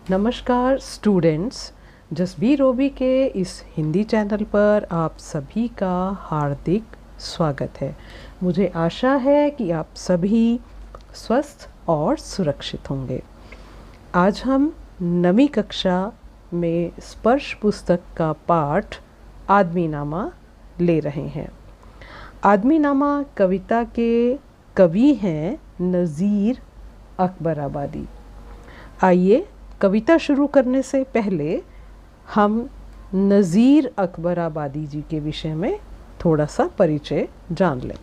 नमस्कार स्टूडेंट्स, जसबीर रोबी के इस हिंदी चैनल पर आप सभी का हार्दिक स्वागत है। मुझे आशा है कि आप सभी स्वस्थ और सुरक्षित होंगे। आज हम 9वीं कक्षा में स्पर्श पुस्तक का पाठ आदमीनामा ले रहे हैं। आदमीनामा कविता के कवि हैं नज़ीर अकबराबादी। आइए कविता शुरू करने से पहले हम नज़ीर अकबराबादी जी के विषय में थोड़ा सा परिचय जान लें।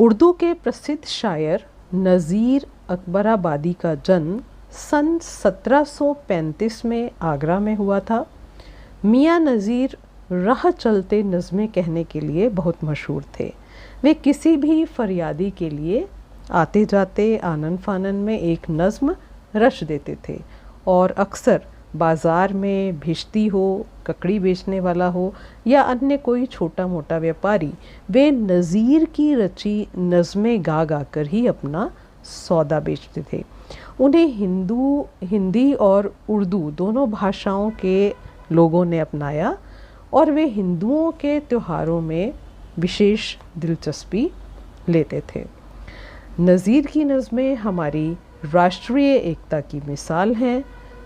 उर्दू के प्रसिद्ध शायर नज़ीर अकबराबादी का जन्म सन 1735 में आगरा में हुआ था। मियाँ नज़ीर राह चलते नज़्में कहने के लिए बहुत मशहूर थे। वे किसी भी फरियादी के लिए आते जाते आनन फानन में एक नज़्म रच देते थे और अक्सर बाज़ार में भिश्ती हो, ककड़ी बेचने वाला हो या अन्य कोई छोटा मोटा व्यापारी, वे नज़ीर की रची नज़्में गा गा कर ही अपना सौदा बेचते थे। उन्हें हिंदी और उर्दू दोनों भाषाओं के लोगों ने अपनाया और वे हिंदुओं के त्योहारों में विशेष दिलचस्पी लेते थे। नज़ीर की नज़्में हमारी राष्ट्रीय एकता की मिसाल हैं,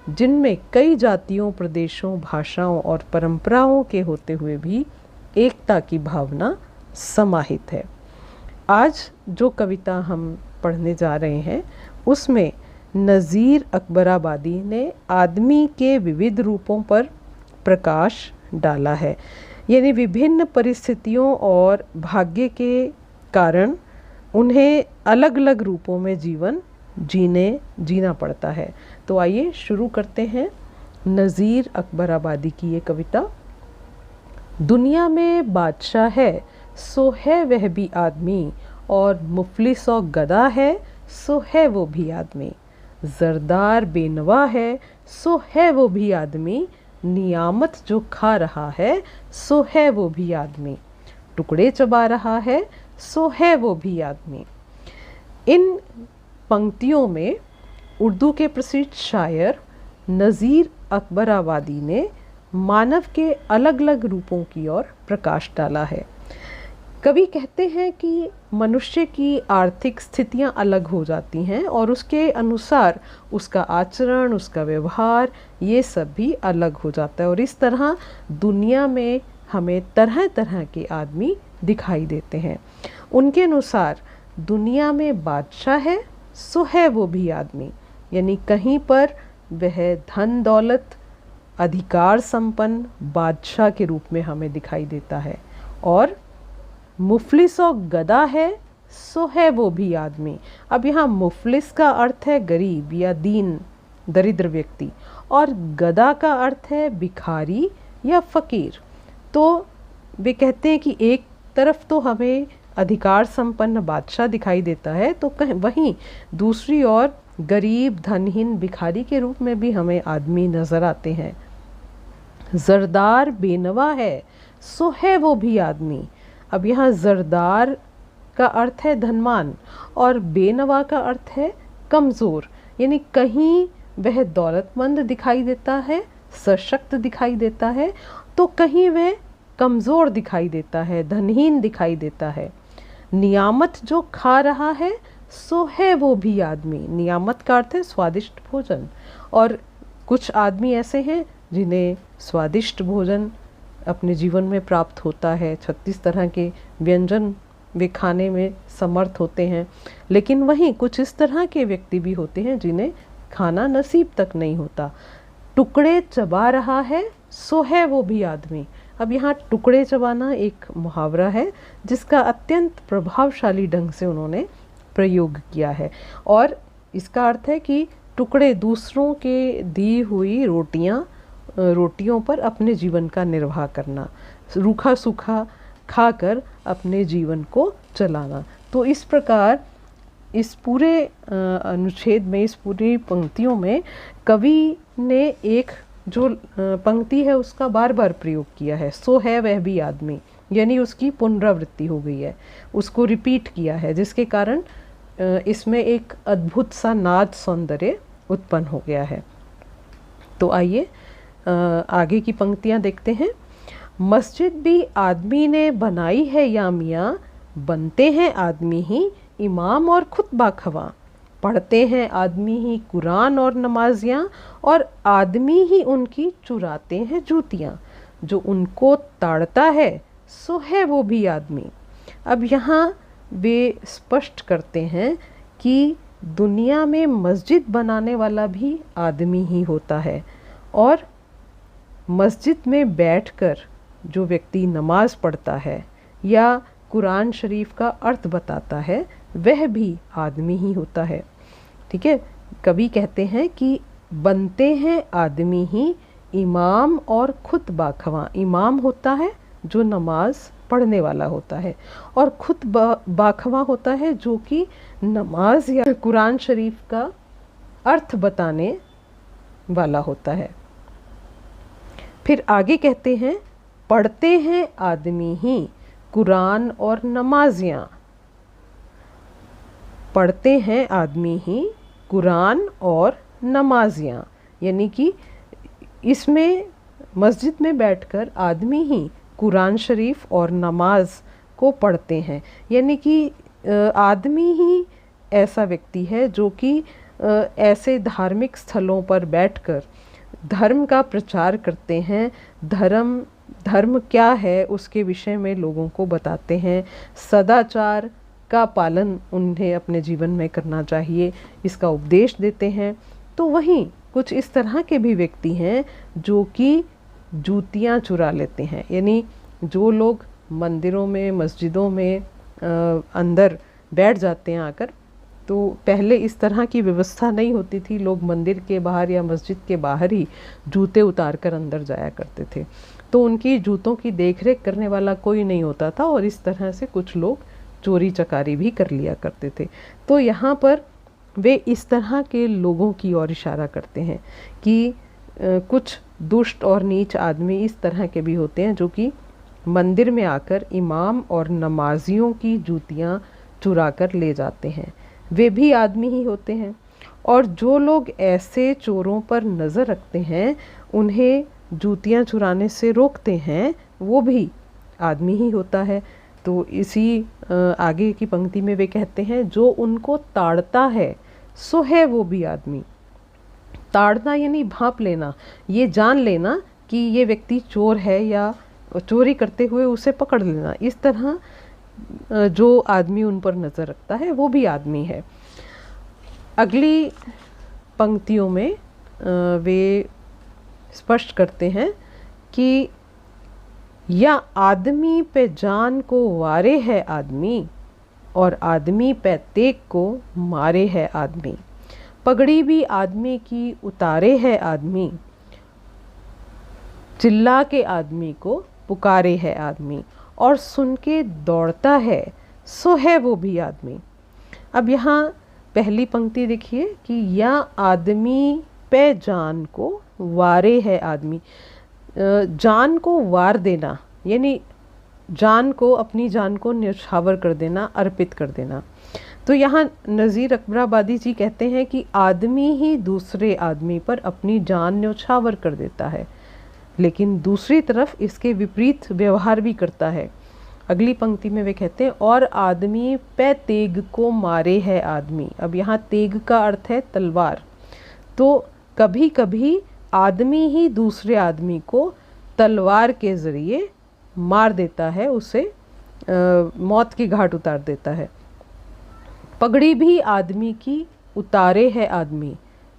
जिनमें कई जातियों, प्रदेशों, भाषाओं और परंपराओं के होते हुए भी एकता की भावना समाहित है। आज जो कविता हम पढ़ने जा रहे हैं उसमें नज़ीर अकबराबादी ने आदमी के विविध रूपों पर प्रकाश डाला है। यानी विभिन्न परिस्थितियों और भाग्य के कारण उन्हें अलग अलग रूपों में जीना पड़ता है। तो आइए शुरू करते हैं नज़ीर अकबराबादी की ये कविता। दुनिया में बादशाह है सो है वह भी आदमी, और मुफलिस और गदा है सो है वो भी आदमी। जरदार बेनवा है सो है वो भी आदमी, नियामत जो खा रहा है सो है वो भी आदमी। टुकड़े चबा रहा है सो है वो भी आदमी। इन पंक्तियों में उर्दू के प्रसिद्ध शायर नज़ीर अकबराबादी ने मानव के अलग अलग रूपों की ओर प्रकाश डाला है। कवि कहते हैं कि मनुष्य की आर्थिक स्थितियां अलग हो जाती हैं और उसके अनुसार उसका आचरण, उसका व्यवहार, ये सब भी अलग हो जाता है और इस तरह दुनिया में हमें तरह तरह के आदमी दिखाई देते हैं। उनके अनुसार दुनिया में बादशाह है सो है वो भी आदमी, यानी कहीं पर वह धन दौलत अधिकार संपन्न बादशाह के रूप में हमें दिखाई देता है, और मुफलिस और गदा है सो है वो भी आदमी। अब यहाँ मुफलिस का अर्थ है गरीब या दीन दरिद्र व्यक्ति, और गदा का अर्थ है भिखारी या फकीर। तो वे कहते हैं कि एक तरफ तो हमें अधिकार संपन्न बादशाह दिखाई देता है, तो वहीं दूसरी ओर गरीब धनहीन भिखारी के रूप में भी हमें आदमी नजर आते हैं। जरदार बेनवा है सो है वो भी आदमी। अब यहाँ जरदार का अर्थ है धनवान और बेनवा का अर्थ है कमज़ोर, यानी कहीं वह दौलतमंद दिखाई देता है, सशक्त दिखाई देता है, तो कहीं वह कमज़ोर दिखाई देता है, धनहीन दिखाई देता है। नियामत जो खा रहा है सो है वो भी आदमी। नियामत का अर्थ है स्वादिष्ट भोजन, और कुछ आदमी ऐसे हैं जिन्हें स्वादिष्ट भोजन अपने जीवन में प्राप्त होता है, 36 तरह के व्यंजन वे खाने में समर्थ होते हैं। लेकिन वहीं कुछ इस तरह के व्यक्ति भी होते हैं जिन्हें खाना नसीब तक नहीं होता। टुकड़े चबा रहा है सो है वो भी आदमी। अब यहाँ टुकड़े चबाना एक मुहावरा है जिसका अत्यंत प्रभावशाली ढंग से उन्होंने प्रयोग किया है, और इसका अर्थ है कि टुकड़े दूसरों के दी हुई रोटियों पर अपने जीवन का निर्वाह करना, रूखा सूखा खाकर अपने जीवन को चलाना। तो इस प्रकार इस पूरे अनुच्छेद में, इस पूरी पंक्तियों में कवि ने एक जो पंक्ति है उसका बार बार प्रयोग किया है, सो है वह भी आदमी, यानी उसकी पुनरावृत्ति हो गई है, उसको रिपीट किया है, जिसके कारण इसमें एक अद्भुत सा नाद सौंदर्य उत्पन्न हो गया है। तो आइए आगे की पंक्तियां देखते हैं। मस्जिद भी आदमी ने बनाई है या मियाँ, बनते हैं आदमी ही इमाम और खुतबा खवां। पढ़ते हैं आदमी ही कुरान और नमाजियाँ, और आदमी ही उनकी चुराते हैं जूतियाँ। जो उनको ताड़ता है सो है वो भी आदमी। अब यहाँ वे स्पष्ट करते हैं कि दुनिया में मस्जिद बनाने वाला भी आदमी ही होता है, और मस्जिद में बैठकर जो व्यक्ति नमाज पढ़ता है या कुरान शरीफ का अर्थ बताता है वह भी आदमी ही होता है। ठीक है, कवि कहते हैं कि बनते हैं आदमी ही इमाम और खुतबा खवां। इमाम होता है जो नमाज पढ़ने वाला होता है, और खुतबा खवां होता है जो कि नमाज या कुरान शरीफ का अर्थ बताने वाला होता है। फिर आगे कहते हैं पढ़ते हैं आदमी ही कुरान और नमाजियाँ। पढ़ते हैं आदमी ही कुरान और नमाजियाँ, यानी कि इसमें मस्जिद में बैठकर आदमी ही कुरान शरीफ और नमाज को पढ़ते हैं। यानी कि आदमी ही ऐसा व्यक्ति है जो कि ऐसे धार्मिक स्थलों पर बैठकर धर्म का प्रचार करते हैं। धर्म क्या है उसके विषय में लोगों को बताते हैं। सदाचार का पालन उन्हें अपने जीवन में करना चाहिए, इसका उपदेश देते हैं। तो वहीं कुछ इस तरह के भी व्यक्ति हैं जो कि जूतियाँ चुरा लेते हैं। यानी जो लोग मंदिरों में मस्जिदों में अंदर बैठ जाते हैं आकर, तो पहले इस तरह की व्यवस्था नहीं होती थी। लोग मंदिर के बाहर या मस्जिद के बाहर ही जूते उतार कर अंदर जाया करते थे, तो उनकी जूतों की देखरेख करने वाला कोई नहीं होता था, और इस तरह से कुछ लोग चोरी चकारी भी कर लिया करते थे। तो यहाँ पर वे इस तरह के लोगों की ओर इशारा करते हैं कि कुछ दुष्ट और नीच आदमी इस तरह के भी होते हैं जो कि मंदिर में आकर इमाम और नमाजियों की जूतियाँ चुरा कर ले जाते हैं। वे भी आदमी ही होते हैं, और जो लोग ऐसे चोरों पर नज़र रखते हैं, उन्हें जूतियाँ चुराने से रोकते हैं, वो भी आदमी ही होता है। तो इसी आगे की पंक्ति में वे कहते हैं जो उनको ताड़ता है सो है वो भी आदमी। ताड़ना यानी भांप लेना, ये जान लेना कि ये व्यक्ति चोर है या चोरी करते हुए उसे पकड़ लेना। इस तरह जो आदमी उन पर नज़र रखता है वो भी आदमी है। अगली पंक्तियों में वे स्पष्ट करते हैं कि या आदमी पे जान को वारे है आदमी, और आदमी पे तेग को मारे है आदमी। पगड़ी भी आदमी की उतारे है आदमी, चिल्ला के आदमी को पुकारे है आदमी, और सुन के दौड़ता है सो है वो भी आदमी। अब यहाँ पहली पंक्ति देखिए कि या आदमी पे जान को वारे है आदमी। जान को वार देना यानी जान को, अपनी जान को न्यौछावर कर देना, अर्पित कर देना। तो यहाँ नज़ीर अकबराबादी जी कहते हैं कि आदमी ही दूसरे आदमी पर अपनी जान न्यौछावर कर देता है, लेकिन दूसरी तरफ इसके विपरीत व्यवहार भी करता है। अगली पंक्ति में वे कहते हैं और आदमी पे तेग को मारे है आदमी। अब यहाँ तेग का अर्थ है तलवार। तो कभी कभी आदमी ही दूसरे आदमी को तलवार के ज़रिए मार देता है, उसे मौत की घाट उतार देता है। पगड़ी भी आदमी की उतारे है आदमी,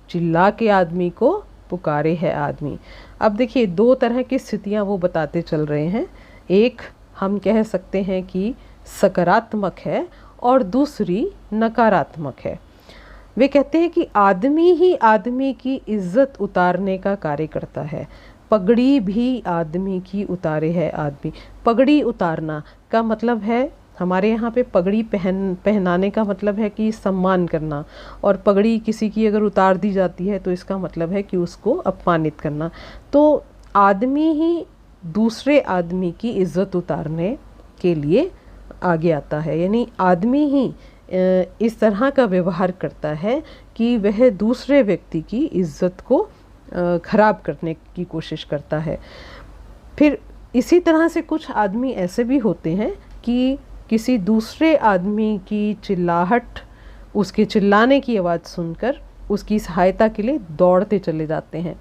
चिल्ला के आदमी को पुकारे है आदमी। अब देखिए दो तरह की स्थितियां वो बताते चल रहे हैं। एक हम कह सकते हैं कि सकारात्मक है और दूसरी नकारात्मक है। वे कहते हैं कि आदमी ही आदमी की इज्जत उतारने का कार्य करता है। पगड़ी भी आदमी की उतारे है आदमी। पगड़ी उतारना का मतलब है, हमारे यहाँ पे पगड़ी पहनाने का मतलब है कि सम्मान करना, और पगड़ी किसी की अगर उतार दी जाती है तो इसका मतलब है कि उसको अपमानित करना। तो आदमी ही दूसरे आदमी की इज्जत उतारने के लिए आगे आता है, यानी आदमी ही इस तरह का व्यवहार करता है कि वह दूसरे व्यक्ति की इज्जत को खराब करने की कोशिश करता है। फिर इसी तरह से कुछ आदमी ऐसे भी होते हैं कि किसी दूसरे आदमी की चिल्लाहट, उसके चिल्लाने की आवाज़ सुनकर उसकी सहायता के लिए दौड़ते चले जाते हैं।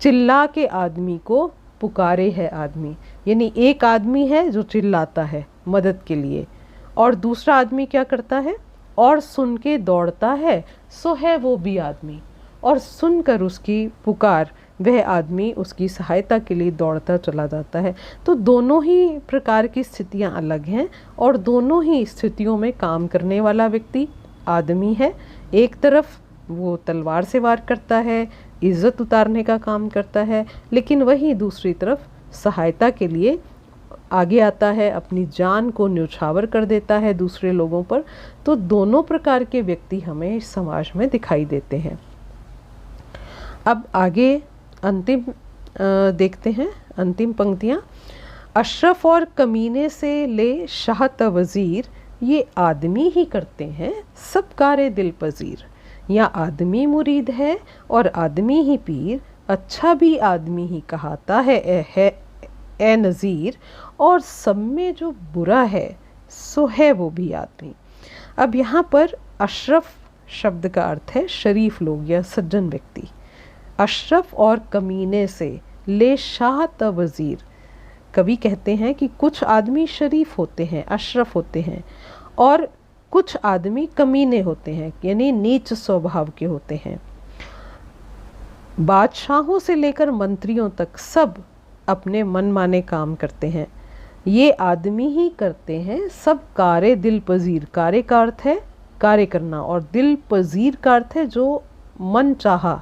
चिल्ला के आदमी को पुकारे है आदमी, यानी एक आदमी है जो चिल्लाता है मदद के लिए और दूसरा आदमी क्या करता है और सुन के दौड़ता है, सो है वो भी आदमी, और सुनकर उसकी पुकार वह आदमी उसकी सहायता के लिए दौड़ता चला जाता है। तो दोनों ही प्रकार की स्थितियां अलग हैं और दोनों ही स्थितियों में काम करने वाला व्यक्ति आदमी है। एक तरफ वो तलवार से वार करता है, इज्जत उतारने का काम करता है, लेकिन वही दूसरी तरफ सहायता के लिए आगे आता है, अपनी जान को न्यौछावर कर देता है दूसरे लोगों पर। तो दोनों प्रकार के व्यक्ति हमें समाज में दिखाई देते हैं। अब आगे अंतिम देखते हैं, अंतिम पंक्तियाँ। अशरफ और कमीने से ले शाह वज़ीर, ये आदमी ही करते हैं सब कारे दिल पजीर। या आदमी मुरीद है और आदमी ही पीर, अच्छा भी आदमी ही कहाता है ए नज़ीर, और सब में जो बुरा है सो है वो भी आदमी। अब यहाँ पर अशरफ शब्द का अर्थ है शरीफ लोग या सज्जन व्यक्ति। अशरफ और कमीने से ले शाह वज़ीर, कवि कहते हैं कि कुछ आदमी शरीफ होते हैं, अशरफ होते हैं, और कुछ आदमी कमीने होते हैं, यानी नीच स्वभाव के होते हैं। बादशाहों से लेकर मंत्रियों तक सब अपने मनमाने काम करते हैं। ये आदमी ही करते हैं सब कारे दिल पजीर। कारे का अर्थ है कार्य करना और दिल पजीर का अर्थ है जो मन चाहा,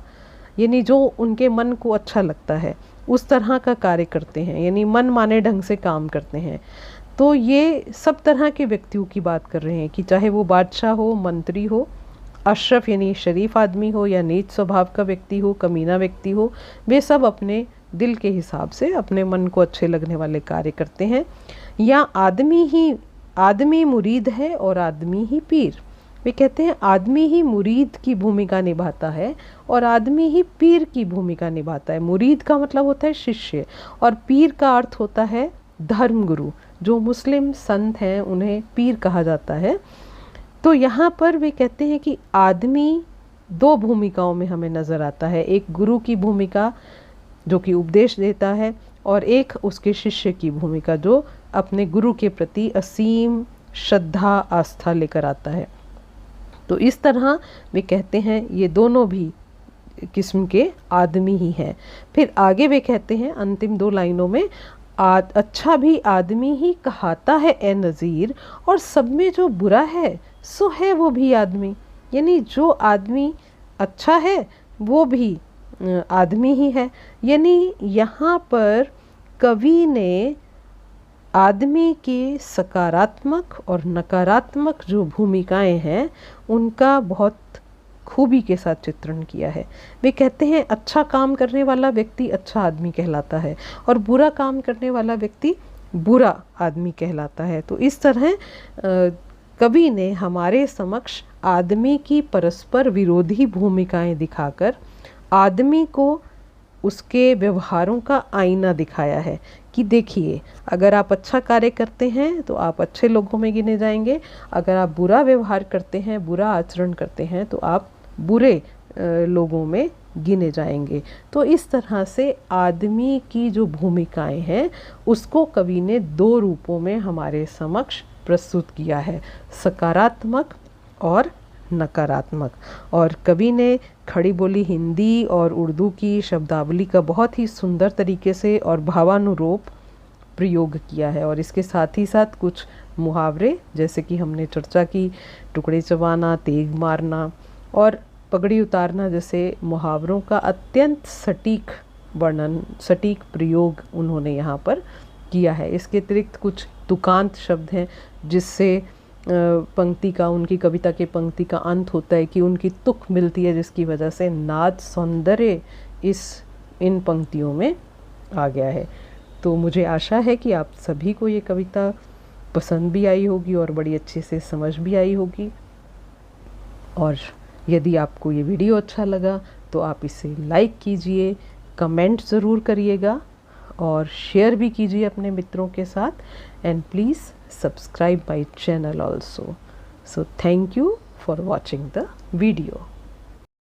यानी जो उनके मन को अच्छा लगता है उस तरह का कार्य करते हैं, यानी मन माने ढंग से काम करते हैं। तो ये सब तरह के व्यक्तियों की बात कर रहे हैं कि चाहे वो बादशाह हो, मंत्री हो, अशरफ यानी शरीफ आदमी हो, या नीच स्वभाव का व्यक्ति हो, कमीना व्यक्ति हो, वे सब अपने दिल के हिसाब से अपने मन को अच्छे लगने वाले कार्य करते हैं। या आदमी मुरीद है और आदमी ही पीर। वे कहते हैं आदमी ही मुरीद की भूमिका निभाता है और आदमी ही पीर की भूमिका निभाता है। मुरीद का मतलब होता है शिष्य और पीर का अर्थ होता है धर्मगुरु। जो मुस्लिम संत हैं उन्हें पीर कहा जाता है। तो यहाँ पर वे कहते हैं कि आदमी दो भूमिकाओं में हमें नज़र आता है, एक गुरु की भूमिका जो कि उपदेश देता है और एक उसके शिष्य की भूमिका जो अपने गुरु के प्रति असीम श्रद्धा आस्था लेकर आता है। तो इस तरह वे कहते हैं ये दोनों भी किस्म के आदमी ही हैं। फिर आगे वे कहते हैं अंतिम दो लाइनों में, अच्छा भी आदमी ही कहाता है ए नज़ीर, और सब में जो बुरा है सो है वो भी आदमी। यानी जो आदमी अच्छा है वो भी आदमी ही है। यानी यहाँ पर कवि ने आदमी की सकारात्मक और नकारात्मक जो भूमिकाएं हैं उनका बहुत खूबी के साथ चित्रण किया है। वे कहते हैं अच्छा काम करने वाला व्यक्ति अच्छा आदमी कहलाता है और बुरा काम करने वाला व्यक्ति बुरा आदमी कहलाता है। तो इस तरह कवि ने हमारे समक्ष आदमी की परस्पर विरोधी भूमिकाएं दिखाकर आदमी को उसके व्यवहारों का आईना दिखाया है कि देखिए, अगर आप अच्छा कार्य करते हैं तो आप अच्छे लोगों में गिने जाएंगे, अगर आप बुरा व्यवहार करते हैं, बुरा आचरण करते हैं तो आप बुरे लोगों में गिने जाएंगे। तो इस तरह से आदमी की जो भूमिकाएं हैं उसको कवि ने दो रूपों में हमारे समक्ष प्रस्तुत किया है, सकारात्मक और नकारात्मक। और कवि ने खड़ी बोली हिंदी और उर्दू की शब्दावली का बहुत ही सुंदर तरीके से और भावानुरूप प्रयोग किया है। और इसके साथ ही साथ कुछ मुहावरे जैसे कि हमने चर्चा की, टुकड़े चबाना, तेग मारना और पगड़ी उतारना जैसे मुहावरों का अत्यंत सटीक वर्णन, सटीक प्रयोग उन्होंने यहाँ पर किया है। इसके अतिरिक्त कुछ तुकांत शब्द हैं जिससे पंक्ति का, उनकी कविता के पंक्ति का अंत होता है कि उनकी तुक मिलती है, जिसकी वजह से नाद सौंदर्य इन पंक्तियों में आ गया है। तो मुझे आशा है कि आप सभी को ये कविता पसंद भी आई होगी और बड़ी अच्छे से समझ भी आई होगी। और यदि आपको ये वीडियो अच्छा लगा तो आप इसे लाइक कीजिए, कमेंट ज़रूर करिएगा और शेयर भी कीजिए अपने मित्रों के साथ। And please subscribe my channel also. So thank you for watching the video.